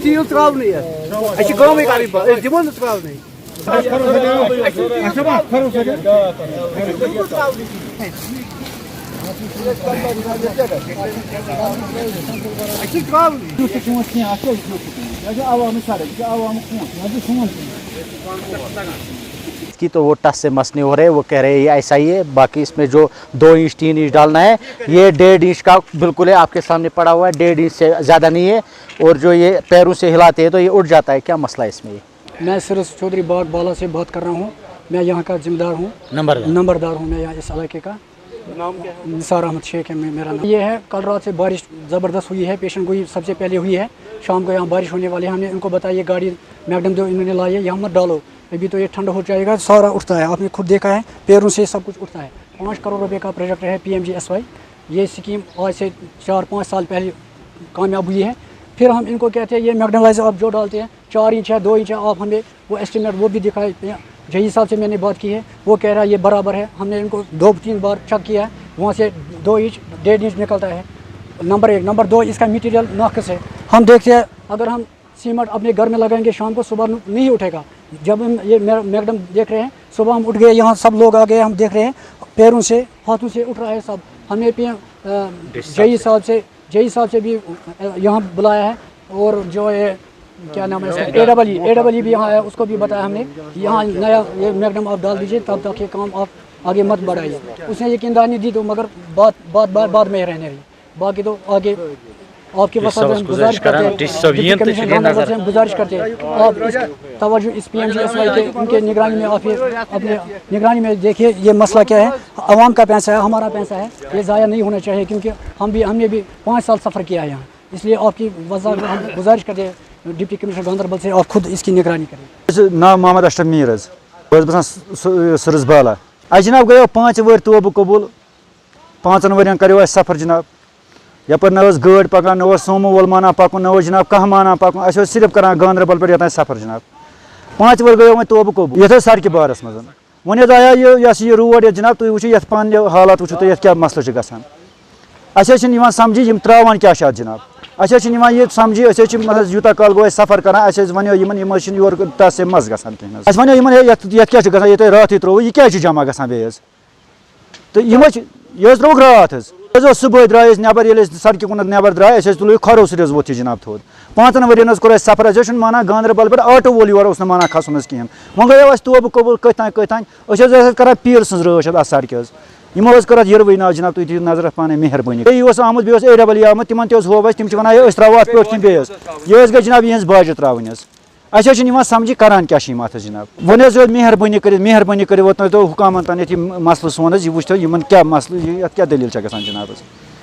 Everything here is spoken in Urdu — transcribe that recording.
تیل تراؤن گامے کریں دمو نا تراؤن کی تو وہ ٹس سے مس نہیں ہو رہے, وہ کہہ رہے ہیں یہ ایسا ہی ہے, باقی اس میں جو 2 انچ 3 انچ ڈالنا ہے یہ 1.5 انچ کا بالکل ہے, آپ کے سامنے پڑا ہوا ہے, 1.5 انچ سے زیادہ نہیں ہے, اور جو یہ پیروں سے ہلاتے ہیں تو یہ اٹھ جاتا ہے. کیا مسئلہ ہے اس میں؟ میں سرس چودھری باغ بالا سے بات کر رہا ہوں, میں یہاں کا ذمہ دار ہوں, نمبردار ہوں میں یہاں اس علاقے کا. نثار احمد شیخ ہے میرا نام. یہ ہے کل رات سے بارش زبردست ہوئی ہے, پیشن گوئی سب سے پہلے ہوئی ہے, شام کو یہاں بارش ہونے والی ہے. ہم نے ان کو بتایا یہ گاڑی میگڈم جو انہوں نے لائی ہے یہاں مت ڈالو, ابھی تو یہ ٹھنڈا ہو جائے گا, سارا اٹھتا ہے, آپ نے خود دیکھا ہے پیروں سے سب کچھ اٹھتا ہے. 5 کروڑ روپے کا پروجیکٹ ہے PMGSY. یہ اسکیم آج سے 4-5 سال پہلے کامیاب ہوئی ہے. پھر ہم ان کو کہتے ہیں یہ میگڈمائزر آپ جو ڈالتے ہیں 4 انچ ہے 2 انچ ہے, آپ ہمیں وہ ایسٹیمیٹ وہ بھی دکھائے. جی صاحب سے میں نے بات کی ہے, وہ کہہ رہا ہے یہ برابر ہے. ہم نے ان کو 2-3 بار چیک کیا ہے, وہاں سے 2 انچ 1.5 انچ نکلتا ہے. نمبر 1. نمبر 2 اس کا میٹیریل ناقص ہے. ہم دیکھتے ہیں اگر ہم سیمنٹ اپنے گھر میں لگائیں گے شام کو صبح نہیں اٹھے گا. جب ہم یہ میگڈم دیکھ رہے ہیں صبح ہم اٹھ گئے, یہاں سب لوگ آ گئے, ہم دیکھ رہے ہیں پیروں سے ہاتھوں سے اٹھ رہا ہے سب. ہم نے جی صاحب سے بھی یہاں بلایا ہے, اور جو ہے کیا نام ہے اس کا AEE بھی یہاں ہے, اس کو بھی بتایا ہم نے یہاں نیا یہ میگڈم آپ ڈال دیجیے تب تک یہ کام آپ آگے مت بڑھائیے. اس نے یقین دہانی دی تو مگر بعد میں رہنے رہی. باقی تو آگے آپ کے وسائل ہم گزارش کرتے ہیں گزارش کرتے ہیں آپ اس توجہ اس PMGSY کے ان کے نگرانی میں آپ اپنے نگرانی میں دیکھیے یہ مسئلہ کیا ہے. عوام کا پیسہ ہے, ہمارا پیسہ ہے, یہ ضائع نہیں ہونا چاہیے, کیونکہ ہم نے بھی 5 سال سفر کیا ہے یہاں. اس لیے آپ کی گزارش کرتے ہیں ڈپٹی کمشنر گاندربل سے آپ خود اس کی نگرانی کریں. نام محمد اشرف میر حظ, بہت بسان سرس بالا. جناب گئی 5 ور توبہ قبول, 5 ورین کرو اس سفر جناب. یپر نہ گاڑی پکان, نہ سومو وول مانا پکن, نہ جناب کھانا مانا پکن, اس صرف کران گاندربل پہ یوتان سفر جناب. 5 ور گئی توبہ قبول یہ سڑکہ بارس مز. ون آیا یہ روڈ جناب, تھی وچو یہ پان حالات وچو تھی کیا مسئلہ گژھان. اچھا سمجھی یم تراوان کیا ات جناب. اچھا یہ سمجھی مطلب یوتہ کال گو سفر کران, ونو یور تس سے مز گژھان کہیں. اہس ونو یہ کیا گژھان, یہ تھی رات ترو یہ کیا جمع گژھان بیٚیہِ تو یہ تروک رات صبح درائے نبر یل سڑکہ کن نبر درائے تلو کھرو سر ووت یہ جناب تھود. 5 ورین کور سفر اچھا مانا گاندربل پہ آٹو وول یور مانا کھسن کہین. وۄنۍ گٔیو اَسہِ توبہ قبول کتان کران پیٖر سٕنٛز رٲچھ اتھ سڑکہِ یمو کر اتھ یروٕے نا جناب, تُہۍ دِیِو نظر پانے مہربٲنی. بیٚیہِ آمُت بیٚیہِ AEE آمُت, تِمن تہِ ہوو اَسہِ, تِم چھِ ونان أسۍ ترٛاوو اتھ پٲٹھۍ کِنہٕ بیٚیہِ یہ گٔے جناب یِہٕنٛز باجہِ ترٛاوٕنۍ حظ. اچھا سمجھی کران کیا ات جناب. ون مہربٲنی کٔرِتھ واتنٲیتو حکامن تام یہ مسلہٕ سون, یہ وٕچھتو یمن کیا مسلہٕ, اتھ کیا دلیل گژھان جناب.